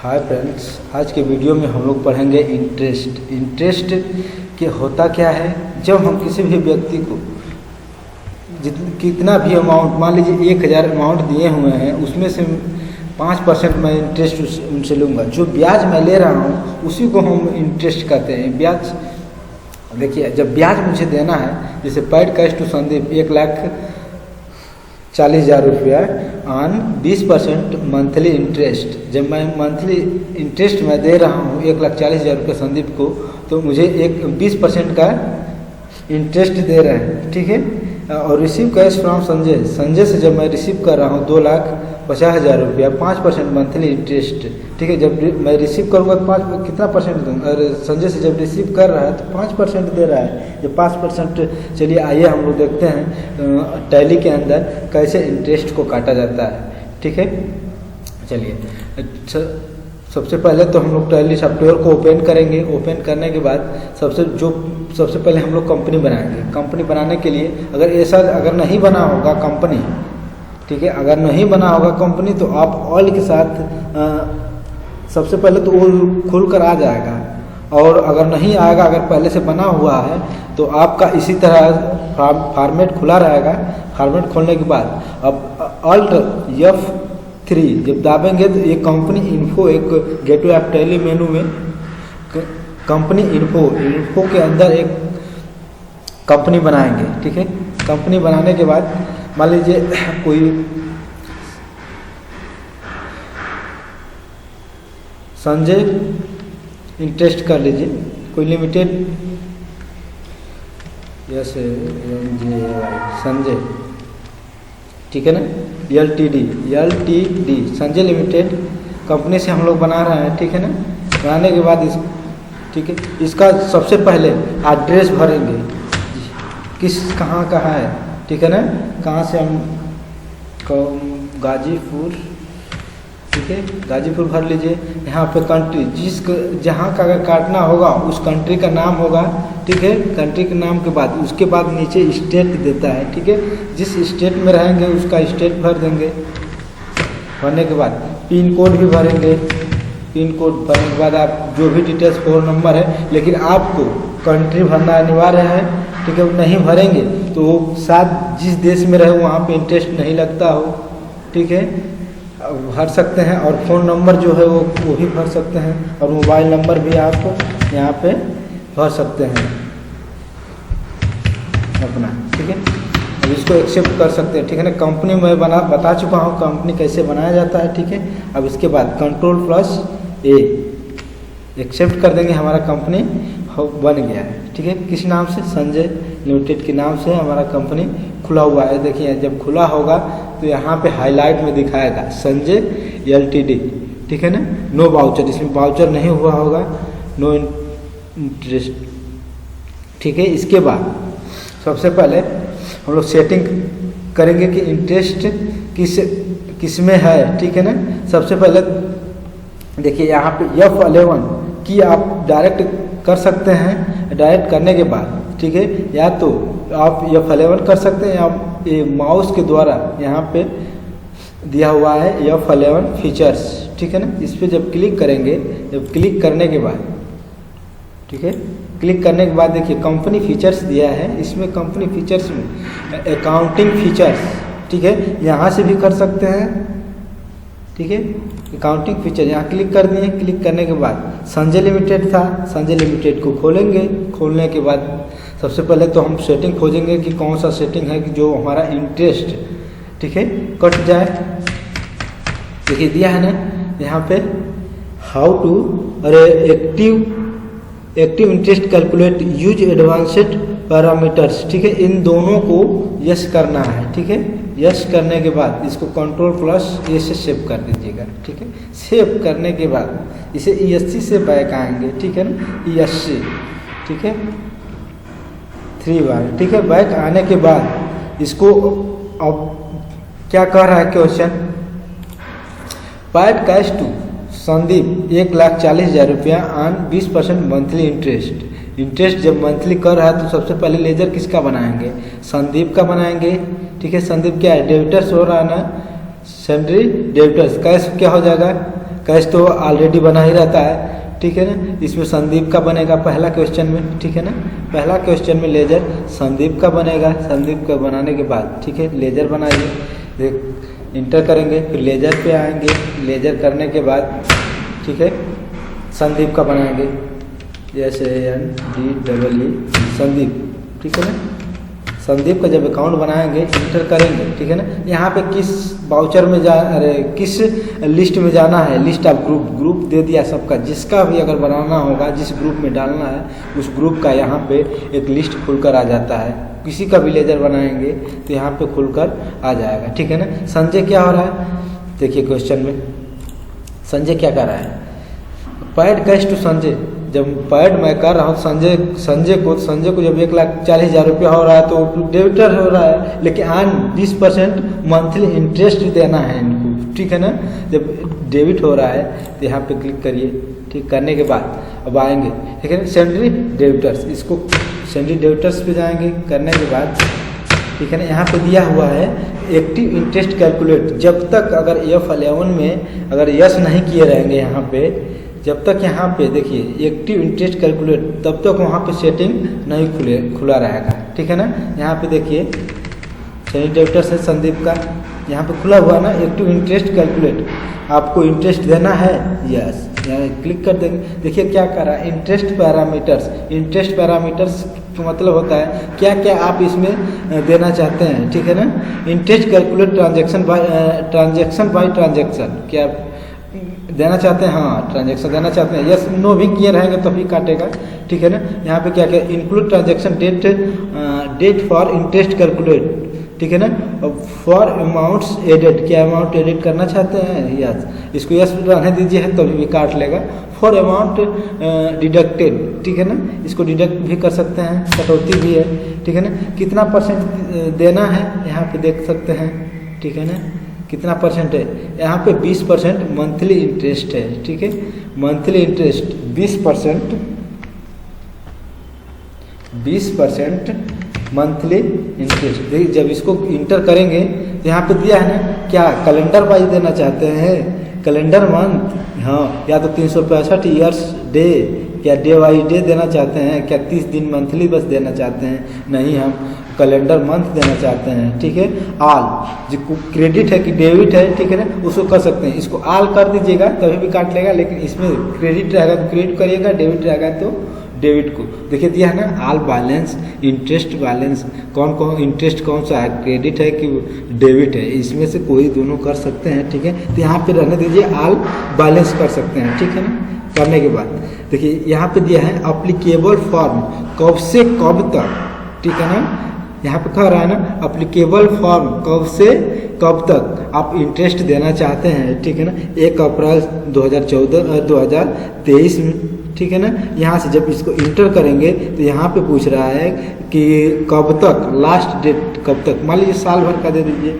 Hi friends, आज के video में हम लोग पढ़ेंगे इंटरेस्ट के होता क्या है। जब हम किसी भी व्यक्ति को कितना भी अमाउंट, मान लीजिए 1000 अमाउंट दिए हुए हैं, उसमें से 5% मैं इंटरेस्ट उनसे लूँगा। जो ब्याज मैं ले रहा हूँ उसी को हम इंटरेस्ट कहते हैं। ब्याज देखिए, जब ब्याज मुझे देना है, जैसे पेड कैश टू संदीप 1,40,000 रुपया ऑन 20% मंथली इंटरेस्ट। जब मैं मंथली इंटरेस्ट मैं दे रहा हूँ 1,40,000 रुपये संदीप को, तो मुझे 20% का इंटरेस्ट दे रहे हैं, ठीक है। और रिसीव कैश फ्रॉम संजय से जब मैं रिसीव कर रहा हूँ 2,50,000 रुपया, 5% मंथली इंटरेस्ट, ठीक है। जब मैं रिसीव करूँगा तो कितना परसेंट दूँगा? और संजय से जब रिसीव कर रहा है तो 5% दे रहा है। ये 5%, चलिए आइए हम लोग देखते हैं टैली के अंदर कैसे इंटरेस्ट को काटा जाता है, ठीक है। चलिए, सबसे पहले तो हम लोग टैली सॉफ्टवेयर को ओपन करेंगे। ओपन करने के बाद सबसे पहले हम लोग कंपनी बनाएंगे। कंपनी बनाने के लिए अगर नहीं बना होगा कंपनी, ठीक है, अगर नहीं बना होगा कंपनी, तो आप ऑल के साथ सबसे पहले तो वो खुल कर आ जाएगा। और अगर नहीं आएगा, अगर पहले से बना हुआ है, तो आपका इसी तरह फॉर्मेट खुला रहेगा। फॉर्मेट खोलने के बाद अब Alt F3 जब दाबेंगे तो ये कंपनी इन्फो, एक गेटवे ऑफ टैली मेनू में कंपनी इन्फो के अंदर एक कंपनी बनाएंगे, ठीक है। कंपनी बनाने के बाद मान लीजिए कोई संजय इंटरेस्ट कर लीजिए, कोई लिमिटेड, जैसे संजय, ठीक है ना, LTD संजय लिमिटेड कंपनी से हम लोग बना रहे हैं, ठीक है ना। बनाने के बाद ठीक है, इसका सबसे पहले एड्रेस भरेंगे, कहाँ है, ठीक है ना। कहाँ से हम गाजीपुर, ठीक है, गाजीपुर भर लीजिए। यहाँ पे कंट्री, जहाँ का अगर काटना होगा उस कंट्री का नाम होगा, ठीक है। कंट्री के नाम के बाद उसके बाद नीचे स्टेट देता है, ठीक है। जिस स्टेट में रहेंगे उसका स्टेट भर देंगे। भरने के बाद पिन कोड भी भरेंगे। पिन कोड भरने के बाद आप जो भी डिटेल्स, फ़ोन नंबर है, लेकिन आपको कंट्री भरना अनिवार्य है, ठीक है। नहीं भरेंगे तो साथ जिस देश में रहे वहाँ पे इंटरेस्ट नहीं लगता हो, ठीक है, भर सकते हैं। और फ़ोन नंबर जो है वो भी भर सकते हैं, और मोबाइल नंबर भी आप यहाँ पे भर सकते हैं अपना, ठीक है। अब इसको एक्सेप्ट कर सकते हैं, ठीक है ना। कंपनी मैं बता चुका हूँ कंपनी कैसे बनाया जाता है, ठीक है। अब इसके बाद Ctrl+A एक्सेप्ट कर देंगे, हमारा कंपनी बन गया है, ठीक है। किस नाम से? संजय लिमिटेड के नाम से हमारा कंपनी खुला हुआ है। देखिए, जब खुला होगा तो यहाँ पे हाईलाइट में दिखाएगा संजय LTD, ठीक है ना। नो वाउचर, इसमें वाउचर नहीं हुआ होगा, नो इंटरेस्ट, ठीक है। इसके बाद सबसे पहले हम लोग सेटिंग करेंगे कि इंटरेस्ट किस में है, ठीक है ना। सबसे पहले देखिए, यहाँ पे F11 की आप डायरेक्ट कर सकते हैं। डायरेक्ट करने के बाद, ठीक है, या तो आप F11 कर सकते हैं, या ये माउस के द्वारा यहाँ पे दिया हुआ है F11 फीचर्स, ठीक है ना। इस पर जब क्लिक करेंगे, जब क्लिक करने के बाद, ठीक है, क्लिक करने के बाद देखिए कंपनी फीचर्स दिया है। इसमें कंपनी फीचर्स में अकाउंटिंग फीचर्स, ठीक है, यहाँ से भी कर सकते हैं, ठीक है। अकाउंटिंग फीचर यहाँ क्लिक कर दिए। क्लिक करने के बाद संजय लिमिटेड था, संजय लिमिटेड को खोलेंगे। खोलने के बाद सबसे पहले तो हम सेटिंग खोजेंगे कि कौन सा सेटिंग है कि जो हमारा इंटरेस्ट, ठीक है, कट जाए। देखिए दिया है ना यहाँ पे, हाउ टू, अरे active interest calculate use advanced parameters, ठीक है। इन दोनों को यस करना है, ठीक है। यस करने के बाद इसको Ctrl+A से सेव कर दीजिएगा, ठीक है। सेव करने के बाद इसे ESC से बैक आएंगे, ठीक है ना, ESC, ठीक है, 3 बार, ठीक है। बैक आने के बाद इसको अब क्या कह रहा है question, paid cash to Sandeep 1,40,000 रुपया ऑन 20% मंथली इंटरेस्ट जब मंथली कर रहा है तो सबसे पहले लेजर किसका बनाएंगे? संदीप का बनाएंगे, ठीक है। संदीप क्या है? डेबिटर्स हो रहा है ना, सैलरी डेबिटर्स, कैश क्या हो जाएगा? कैश तो ऑलरेडी बना ही रहता है, ठीक है ना। इसमें संदीप का बनेगा पहला क्वेश्चन में, ठीक है ना। पहला क्वेश्चन में लेजर संदीप का बनेगा। संदीप का बनाने के बाद, ठीक है, लेजर बनाइए, इंटर करेंगे, फिर लेजर पे आएंगे, लेजर करने के बाद, ठीक है, संदीप का बनाएंगे, SANDEE संदीप, ठीक है ना। संदीप का जब अकाउंट बनाएंगे, इंटर करेंगे, ठीक है ना। यहाँ पे किस वाउचर में किस लिस्ट में जाना है, लिस्ट ऑफ ग्रुप दे दिया सबका, जिसका भी अगर बनाना होगा, जिस ग्रुप में डालना है उस ग्रुप का यहाँ पे एक लिस्ट खुलकर आ जाता है। किसी का भी लेजर बनाएंगे तो यहाँ पे खुलकर आ जाएगा, ठीक है ना। संजय क्या हो रहा है, देखिए क्वेश्चन में संजय क्या कर रहा है, पैड कैश टू संजय। जब पैड मैं कर रहा हूँ संजय को जब 1,40,000 रुपया हो रहा है तो डेबिटर हो रहा है, लेकिन आन 20% मंथली इंटरेस्ट देना है इनको, ठीक है ना। जब डेबिट हो रहा है तो यहाँ पे क्लिक करिए, ठीक, करने के बाद अब आएंगे, ठीक है ना, सैलरी डेबिटर्स, इसको सैलरी डेबिटर्स पे जाएंगे, करने के बाद, ठीक है ना, यहाँ पे दिया हुआ है एक्टिव इंटरेस्ट कैलकुलेट। जब तक अगर F11 में अगर यस नहीं किए रहेंगे यहाँ पे, जब तक यहाँ पे देखिए एक्टिव इंटरेस्ट कैलकुलेट, तब तक वहाँ पे सेटिंग नहीं खुला रहेगा, ठीक है ना। यहाँ पे देखिए सैलरी डेबिटर्स है संदीप का, यहाँ पे खुला हुआ ना एक्टिव इंटरेस्ट कैलकुलेट, आपको इंटरेस्ट देना है, यस, यहाँ क्लिक कर देंगे। देखिए क्या कर रहा है, इंटरेस्ट पैरामीटर्स तो मतलब होता है क्या क्या आप इसमें देना चाहते हैं, ठीक है ना। Interest calculate transaction by transaction, क्या देना चाहते हैं, हाँ ट्रांजेक्शन देना चाहते हैं, यस नो भी किए रहेंगे तभी काटेगा, ठीक है ना। यहाँ पे क्या क्या include transaction date for interest calculate, ठीक है ना। फॉर अमाउंट्स एडेड, क्या अमाउंट एडिट करना चाहते हैं, यस, इसको यस रहने दीजिए है तभी भी काट लेगा। फॉर अमाउंट डिडक्टेड, ठीक है ना, इसको डिडक्ट भी कर सकते हैं, कटौती भी है, ठीक है ना। कितना % देना है यहाँ पे देख सकते हैं, ठीक है ना, कितना % है यहाँ पे 20% मंथली इंटरेस्ट है, ठीक है, मंथली इंटरेस्ट 20% मंथली इंटरेस्ट। देखिए जब इसको इंटर करेंगे तो यहाँ पे दिया है ना, क्या कैलेंडर वाइज देना चाहते हैं, कैलेंडर मंथ, हाँ, या तो 365 ईयर्स डे, क्या डे वाइज डे देना चाहते हैं, क्या 30 दिन मंथली बस देना चाहते हैं, नहीं हम कैलेंडर मंथ देना चाहते हैं, ठीक है। आल जो क्रेडिट है कि डेबिट है, ठीक है ना, उसको कर सकते हैं, इसको आल कर दीजिएगा तभी भी काट लेगा, लेकिन इसमें क्रेडिट रहेगा तो क्रेडिट करिएगा, डेबिट रहेगा तो डेबिट को। देखिए दिया है ना, आल बैलेंस, इंटरेस्ट बैलेंस, कौन इंटरेस्ट कौन सा है, क्रेडिट है कि डेबिट है, इसमें से कोई दोनों कर सकते हैं, ठीक है। तो यहाँ पे रहने दीजिए, आल बैलेंस कर सकते हैं, ठीक है ना। करने के बाद देखिए यहाँ पे दिया है अप्लीकेबल फॉर्म, कब से कब तक, ठीक है ना, यहाँ पे कह रहा है ना अप्लीकेबल फॉर्म, कब से कब तक आप इंटरेस्ट देना चाहते हैं, ठीक है ना, 1 अप्रैल 2023 में, ठीक है ना। यहाँ से जब इसको इंटर करेंगे तो यहाँ पे पूछ रहा है कि कब तक, लास्ट डेट कब तक, मान लीजिए साल भर का दे दीजिए,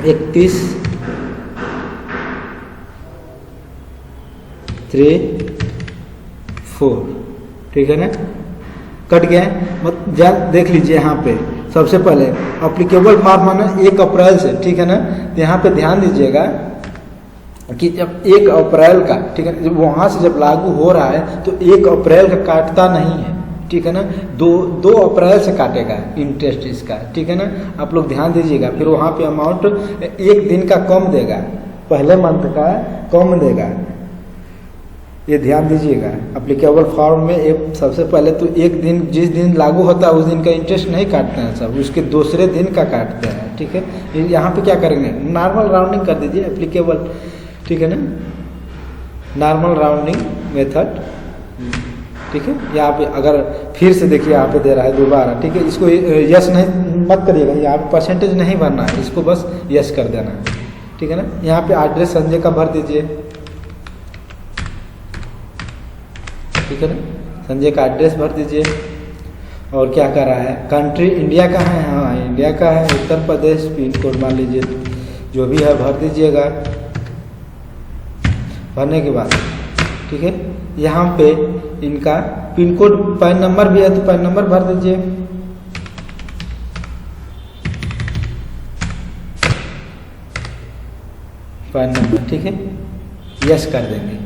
31/3/4, ठीक है ना, कट गया। देख लीजिए यहाँ पे सबसे पहले अप्लीकेबल फॉर्म माना 1 अप्रैल से, ठीक है ना। तो यहाँ पे ध्यान दीजिएगा कि जब 1 अप्रैल का, ठीक है, जब वहाँ से जब लागू हो रहा है तो 1 अप्रैल का काटता नहीं है, ठीक है ना, 2 अप्रैल से काटेगा इंटरेस्ट इसका, ठीक है ना, आप लोग ध्यान दीजिएगा। फिर वहाँ पे अमाउंट 1 दिन का कम देगा, पहले मंथ का कम देगा, ये ध्यान दीजिएगा। एप्लीकेबल फॉर्म में एक सबसे पहले तो 1 दिन, जिस दिन लागू होता है उस दिन का इंटरेस्ट नहीं काटते हैं सब, उसके दूसरे दिन का काटते हैं, ठीक है। यहाँ पे क्या करेंगे, नॉर्मल राउंडिंग कर दीजिए, एप्लीकेबल, ठीक है ना, नॉर्मल राउंडिंग मेथड, ठीक है। यहाँ पे अगर फिर से देखिए यहाँ पे दे रहा है दोबारा, ठीक है, इसको यस नहीं मत करिएगा, यहाँ पे परसेंटेज नहीं भरना है, इसको बस यस कर देना है, ठीक है ना। यहाँ पे एड्रेस संजय का भर दीजिए, ठीक है ना, संजय का एड्रेस भर दीजिए। और क्या कर रहा है, कंट्री इंडिया का है, हाँ इंडिया का है, उत्तर प्रदेश, पिन कोड मान लीजिए, जो भी है भर दीजिएगा। भरने के बाद ठीक है, यहाँ पे इनका पिन कोड, पैन नंबर भी है तो पैन नंबर भर दीजिए। पैन नंबर, ठीक है, यस कर देंगे।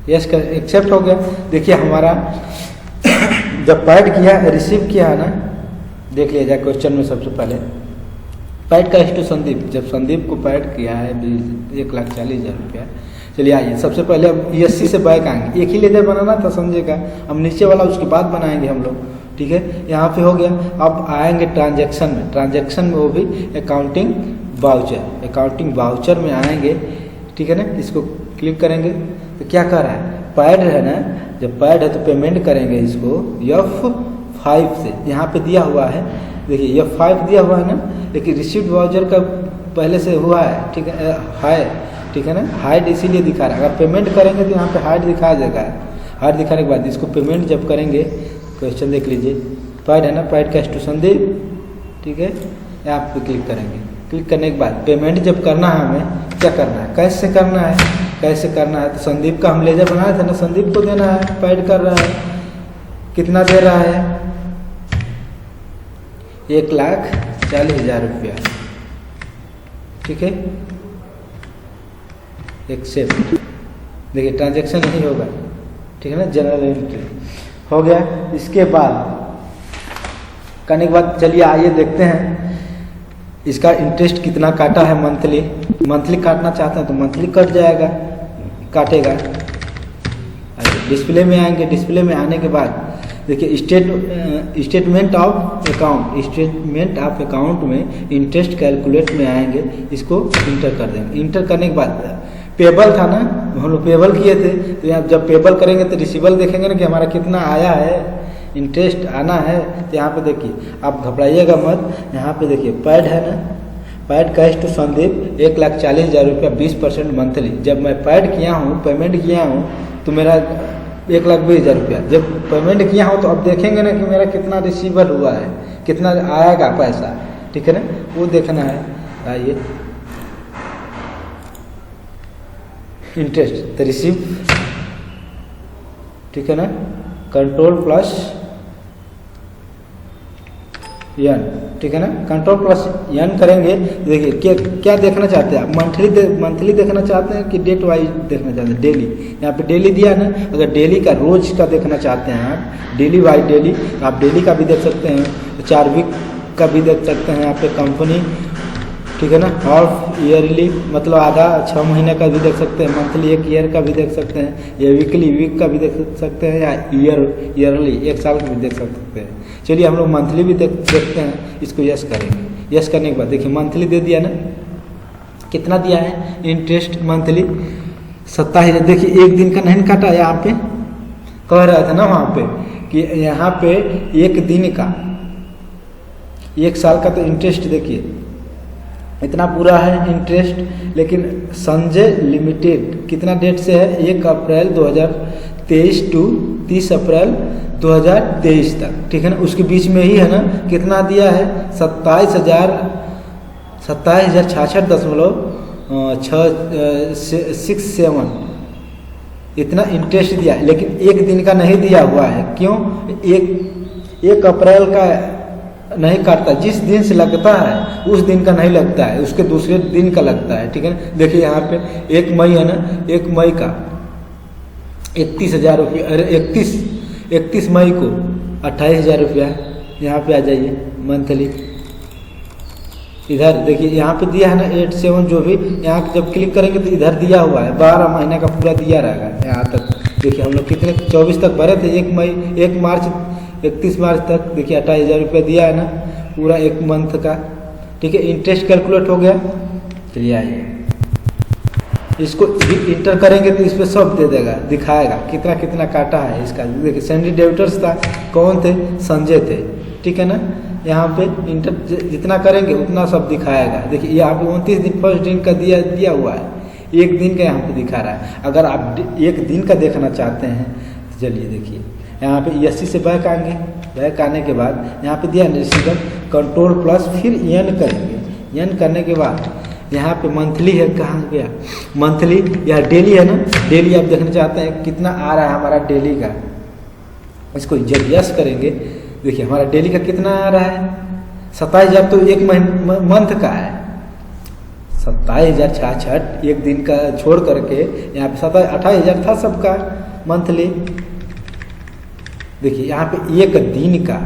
यस कर एक्सेप्ट हो गया। देखिए हमारा जब पैड किया रिसीव किया है ना, देख लिया जाए क्वेश्चन में सबसे पहले पैड का टू संदीप, जब संदीप को पैड किया है 1,40,000 रुपया। चलिए आइए सबसे पहले अब ESC से बैक आएंगे, एक ही लेजर बनाना था समझेगा, हम नीचे वाला उसके बाद बनाएंगे हम लोग, ठीक है। यहाँ पे हो गया। अब आएंगे ट्रांजैक्शन में, ट्रांजैक्शन में वो भी अकाउंटिंग वाउचर, अकाउंटिंग वाउचर में आएंगे, ठीक है ना। इसको क्लिक करेंगे तो क्या कर रहा है, पैड है ना, जब पैड है तो पेमेंट करेंगे इसको F5 से, यहाँ पे दिया हुआ है देखिए F5 दिया हुआ है ना, लेकिन रिसीव्ड वाउचर का पहले से हुआ है, ठीक है, ठीक है ना, हाइड इसीलिए दिखा रहा है। अगर पेमेंट करेंगे तो यहाँ पे हाइड दिखा देगा। हाइड दिखाने के बाद इसको पेमेंट जब करेंगे, क्वेश्चन देख लीजिए, पैड है ना, पैड का टू संदीप, ठीक है, यहाँ पे क्लिक करेंगे। क्लिक करने के बाद पेमेंट जब करना है हमें क्या करना है, कैसे करना है, कैसे करना है, तो संदीप का हम लेजर बनाया था ना, संदीप को देना है, पैड कर रहा है, कितना दे रहा है 1,40,000 रुपया, ठीक है। एक्सेप्ट, देखिए ट्रांजैक्शन नहीं होगा, ठीक है ना, जनरल एंट्री हो गया। इसके बाद करने के बाद चलिए आइए देखते हैं इसका इंटरेस्ट कितना काटा है मंथली। मंथली काटना चाहते हैं तो मंथली कट जाएगा, काटेगा। डिस्प्ले में आएंगे, डिस्प्ले में आने के बाद देखिए statement of account, statement of account में इंटरेस्ट कैलकुलेट में आएंगे, इसको इंटर कर देंगे। इंटर करने के बाद पेबल था ना, हम लोग पेबल किए थे, तो यहाँ जब पेबल करेंगे तो रिसीवल देखेंगे ना कि हमारा कितना आया है, इंटरेस्ट आना है। तो यहाँ पे देखिए आप घबराइएगा मत, यहाँ पे देखिए पैड है ना, पैड कैश टू संदीप 1,40,000 रुपया 20% मंथली। जब मैं पैड किया हूँ, पेमेंट किया हूँ, तो मेरा 1,20,000 रुपया जब पेमेंट किया हूँ, तो अब देखेंगे ना कि मेरा कितना रिसीवर हुआ है, कितना आएगा पैसा, ठीक है ना, वो देखना है। आइए इंटरेस्ट तो रिसीव, ठीक है ना, कंट्रोल प्लस एन, ठीक है ना, कंट्रोल प्लस एन करेंगे। देखिए क्या क्या देखना चाहते हैं आप, मंथली देखना चाहते हैं कि डेट वाइज देखना चाहते हैं, डेली। यहाँ पे डेली दिया ना, अगर डेली का रोज का देखना चाहते हैं आप, डेली वाइज डेली, आप डेली का भी देख सकते हैं, 4 वीक का भी देख सकते हैं यहाँ पे कंपनी, ठीक है ना, हाफ ईयरली मतलब आधा 6 महीने का भी देख सकते हैं, मंथली 1 ईयर का भी देख सकते हैं, या वीकली वीक का भी देख सकते हैं, या ईयरली 1 साल का भी देख सकते हैं। चलिए हम लोग मंथली भी देखते हैं, इसको यस करेंगे। यस करने के बाद देखिए मंथली दे दिया ना, कितना दिया है इंटरेस्ट मंथली 27,000। देखिए एक दिन का नहीं काटा, यहाँ पे कह रहा था ना वहाँ पे कि यहाँ पे 1 दिन का, 1 साल का तो इंटरेस्ट देखिए इतना पूरा है इंटरेस्ट। लेकिन संजय लिमिटेड कितना डेट से है, 1 अप्रैल 2023 टू 30 अप्रैल 2023 तक, ठीक है ना, उसके बीच में ही है ना, कितना दिया है 27,066.67 इतना इंटरेस्ट दिया है। लेकिन 1 दिन का नहीं दिया हुआ है, क्यों, 1 अप्रैल का नहीं काटता, जिस दिन से लगता है उस दिन का नहीं लगता है, उसके दूसरे दिन का लगता है, ठीक है ना। देखिए यहाँ पे 1 मई है ना, 1 मई का 31,000 रुपया, अरे 31 मई को 28,000 रुपया यहाँ पे आ जाइए मंथली। इधर देखिए यहाँ पे दिया है ना 87, जो भी यहाँ जब क्लिक करेंगे तो इधर दिया हुआ है, 12 महीने का पूरा दिया रहेगा यहाँ तक। देखिए हम लोग कितने 24 तक भरे थे, 1 मार्च 31 मार्च तक, देखिए 28,000 रुपया दिया है ना, पूरा 1 मंथ का, ठीक है। इंटरेस्ट कैलकुलेट हो गया। चलिए आइए इसको इंटर करेंगे तो इस पर सब दे देगा, दिखाएगा कितना कितना काटा है इसका। देखिए सैंडी डेबिटर्स था, कौन थे, संजय थे, ठीक है ना। यहाँ पे इंटर जितना करेंगे उतना सब दिखाएगा। देखिए यहाँ पे 29 दिन फर्स्ट दिन का दिया हुआ है, 1 दिन का यहाँ पे दिखा रहा है। अगर आप 1 दिन का देखना चाहते हैं तो चलिए देखिए यहाँ पे ESC से बैक आएंगे, बैक आने के बाद यहाँ पे दिया रिसीवर, कंट्रोल प्लस फिर एन करेंगे। एन करने के बाद यहाँ पे मंथली है, कहाँ गया मंथली, या डेली है ना, डेली आप देखना चाहते हैं कितना आ रहा है हमारा डेली का, इसको जब यस करेंगे देखिए हमारा डेली का कितना आ रहा है 27,000, तो 1 मंथ का है 27,066 एक दिन का छोड़ करके यहाँ पे 28,000 था सबका मंथली। देखिए यहाँ पे एक दिन का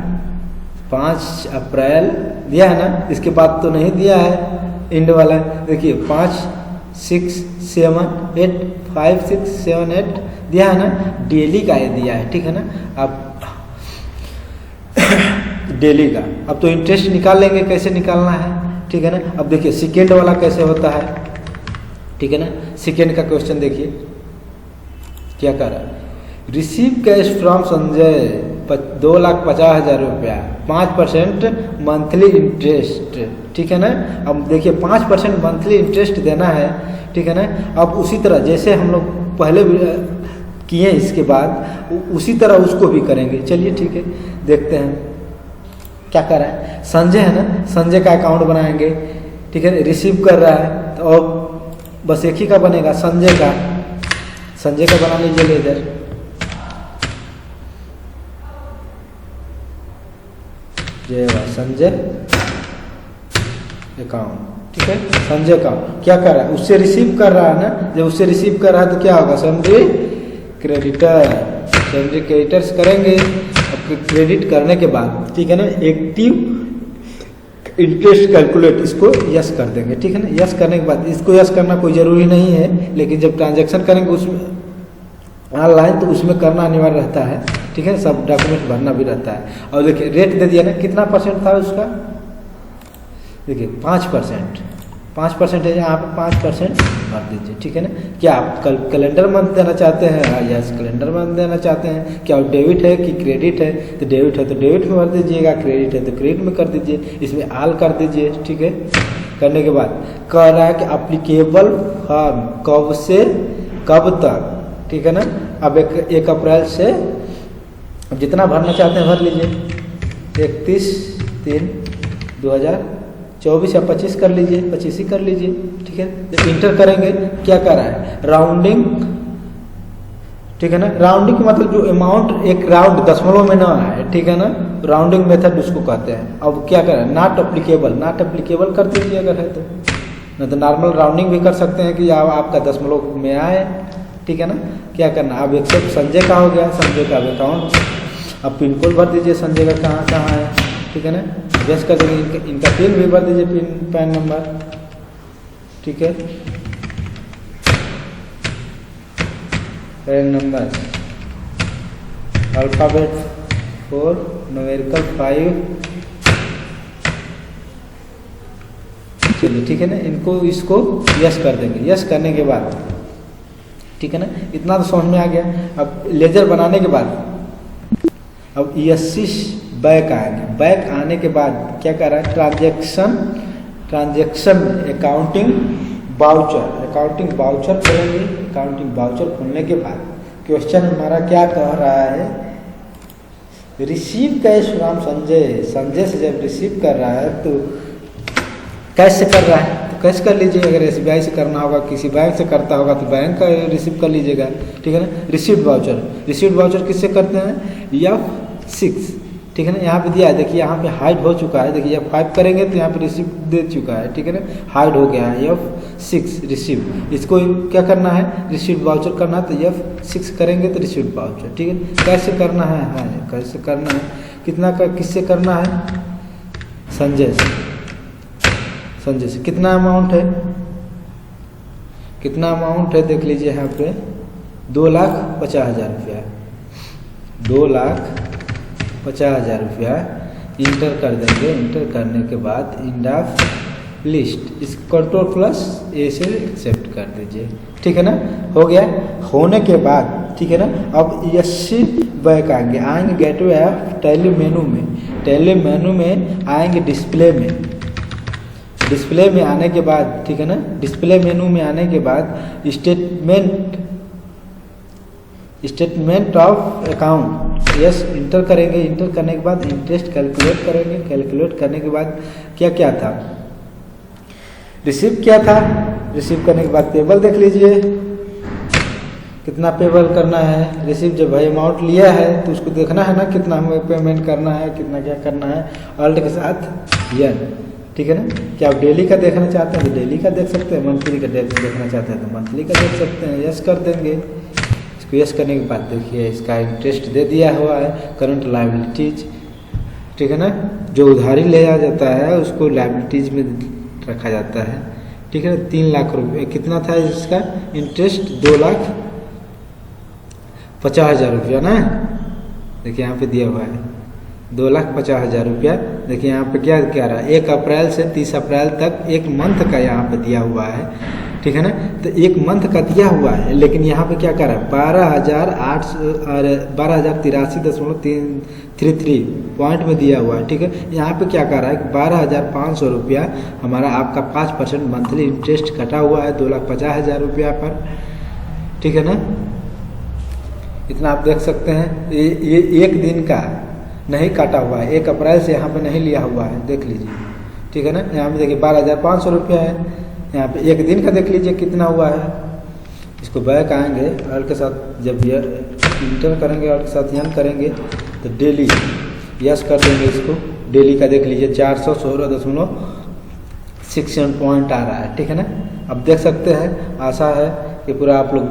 5 अप्रैल दिया है ना, इसके बाद तो नहीं दिया है इंड वाला। देखिए 5, 6, 7, 8, 5, 6, 7, 8 दिया है ना, डेली का ये दिया है, ठीक है ना। अब डेली का अब तो इंटरेस्ट निकाल लेंगे, कैसे निकालना है, ठीक है ना। अब देखिए सेकेंड वाला कैसे होता है, ठीक है ना। सेकेंड का क्वेश्चन देखिए क्या कर रहा है, रिसीव कैश फ्रॉम संजय 2,50,000 रुपया, 5% मंथली इंटरेस्ट, ठीक है ना। अब देखिए 5% मंथली इंटरेस्ट देना है, ठीक है ना। अब उसी तरह जैसे हम लोग पहले किए इसके बाद उसी तरह उसको भी करेंगे। चलिए ठीक है, देखते हैं क्या कर रहा है। संजय है ना, संजय का अकाउंट बनाएंगे, ठीक है। रिसीव कर रहा है तो अब बस एक ही का बनेगा, संजय का बना लीजिए लेजर। संजय अकाउंट, ठीक है। संजय का क्या कर रहा है, उससे रिसीव कर रहा है ना, जब उससे रिसीव कर रहा है तो क्या होगा, सैलरी क्रेडिटर्स करेंगे। अब क्रेडिट करने के बाद, ठीक है ना, एक्टिव इंटरेस्ट कैलकुलेट, इसको यस कर देंगे, ठीक है ना। यस करने के बाद इसको यस करना कोई ज़रूरी नहीं है, लेकिन जब ट्रांजैक्शन करेंगे उसमें ऑनलाइन तो उसमें करना अनिवार्य रहता है, ठीक है। सब डॉक्यूमेंट भरना भी रहता है। और देखिए रेट दे दिया ना, कितना परसेंट था उसका, देखिए 5% है, यहाँ पे 5% भर दीजिए, ठीक है ना। क्या आप कैलेंडर मंथ देना चाहते हैं, यस कैलेंडर मंथ देना चाहते हैं। क्या डेबिट है कि क्रेडिट है, तो डेबिट है तो डेबिट में भर दीजिएगा, क्रेडिट है तो क्रेडिट में कर दीजिए, इसमें आल कर दीजिए, ठीक है। करने के बाद कह रहा है कि अप्लीकेबल फॉर्म कब से कब तक, ठीक है ना। अब 1 अप्रैल से जितना भरना चाहते हैं भर लीजिए, 31/3/2024 या 25 कर लीजिए, 25 ही कर लीजिए, ठीक है। जब इंटर करेंगे क्या कर रहा है, राउंडिंग, ठीक है ना। राउंडिंग मतलब जो अमाउंट एक राउंड दशमलव में ना आए, ठीक है ना, राउंडिंग मेथड उसको कहते हैं। अब क्या कर रहा है, नॉट एप्लीकेबल कर दीजिए अगर है तो, नहीं तो नॉर्मल राउंडिंग भी कर सकते हैं कि आपका दशमलव में आए, ठीक है ना। क्या करना, अब एक्सेप्ट संजय का हो गया, संजय का अकाउंट। अब पिन कोड भर दीजिए संजय का कहाँ है, ठीक है ना। बेस कर देंगे, इनका पिन भी भर दीजिए, पैन नंबर, ठीक है। पैन नंबर अल्फ़ाबेट 4 न्यूमेरिकल 5, चलिए ठीक है ना। इसको यस कर देंगे। यस करने के बाद, ठीक है ना, इतना तो समझ में आ गया। अब लेजर बनाने के बाद अब ESC बैक आएंगे। बैक आने के बाद क्या कर रहा है, ट्रांजैक्शन अकाउंटिंग बाउचर खोलेंगे। अकाउंटिंग बाउचर खोलने के बाद क्वेश्चन हमारा क्या कह रहा है, रिसीव कैश फ्रॉम संजय से जब रिसीव कर रहा है तो कैसे कर रहा है, तो कैश कर लीजिए। अगर SBI से करना होगा, किसी बैंक से करता होगा तो बैंक का रिसीव कर लीजिएगा, ठीक है ना। रिसीव्ड वाउचर किससे करते हैं, F6, ठीक है ना। यहाँ पे दिया है, देखिए यहाँ पे हाइड हो चुका है, देखिए F5 करेंगे तो यहाँ पे रिसीव दे चुका है, ठीक है ना, हाइड हो गया है। F6 रिसीव, इसको क्या करना है, रिसीव्ड वाउचर करना है, तो F6 करेंगे तो रिसीव्ड वाउचर, ठीक है। कैसे करना है, हाँ कैसे करना है, कितना का किससे करना है, संजय से कितना अमाउंट है, देख लीजिए यहाँ पे 2,50,000 रुपया, 2,50,000 रुपया इंटर कर देंगे। इंटर करने के बाद इंड ऑफ लिस्ट, इस Ctrl+A से एक्सेप्ट कर दीजिए, ठीक है ना। हो गया। होने के बाद, ठीक है ना, अब ESC बैक आएंगे गेटवे ऐप टैली मेनू में आएंगे, डिस्प्ले में आने के बाद, ठीक है ना, डिस्प्ले मेनू में आने के बाद statement of account, yes inter करेंगे। इंटर करने के बाद इंटरेस्ट कैलकुलेट करेंगे। कैलकुलेट करने के बाद क्या था, रिसीव किया था। रिसीव करने के बाद पेबल देख लीजिए, कितना पेबल करना है। रिसीव जब भाई अमाउंट लिया है तो उसको देखना है ना, कितना हमें पेमेंट करना है, कितना क्या करना है। ऑल्ट के साथ यन, ठीक है ना। क्या आप डेली का देखना चाहते हैं तो डेली का देख सकते हैं, मंथली का देखना चाहते हैं तो मंथली का देख सकते हैं। यस कर देंगे। इसको यस करने के बाद देखिए इसका इंटरेस्ट दे दिया हुआ है, करंट लायबिलिटीज, ठीक है ना। जो उधारी लिया जाता है उसको लायबिलिटीज में रखा जाता है, ठीक है। 3 लाख रुपये कितना था इसका इंटरेस्ट, 2,50,000 रुपया ना। देखिए यहाँ पे दिया हुआ है 2,50,000 रुपया। देखिए यहाँ पे क्या क्या रहा है, 1 अप्रैल से 30 अप्रैल तक 1 मंथ का यहाँ पे दिया हुआ है, ठीक है ना। तो 1 मंथ का दिया हुआ है, लेकिन यहाँ पे क्या कर रहा है 12,83.33 पॉइंट में दिया हुआ है, ठीक है। यहाँ पे क्या कर रहा है 12,500 रुपया हमारा आपका 5% मंथली इंटरेस्ट कटा हुआ है 2,50,000 रुपया पर, ठीक है ना। इतना आप देख सकते हैं। ये 1 दिन का नहीं काटा हुआ है, 1 अप्रैल से यहाँ पे नहीं लिया हुआ है, देख लीजिए, ठीक है ना। यहाँ पे देखिए 12,500 रुपया है, यहाँ पे 1 दिन का देख लीजिए कितना हुआ है। इसको बैक आएंगे और के साथ जब ये इंटर करेंगे और के साथ यन करेंगे तो डेली यस कर देंगे। इसको डेली का देख लीजिए 416.67 पॉइंट आ रहा है, ठीक है ना। अब देख सकते हैं, आशा है कि पूरा आप लोग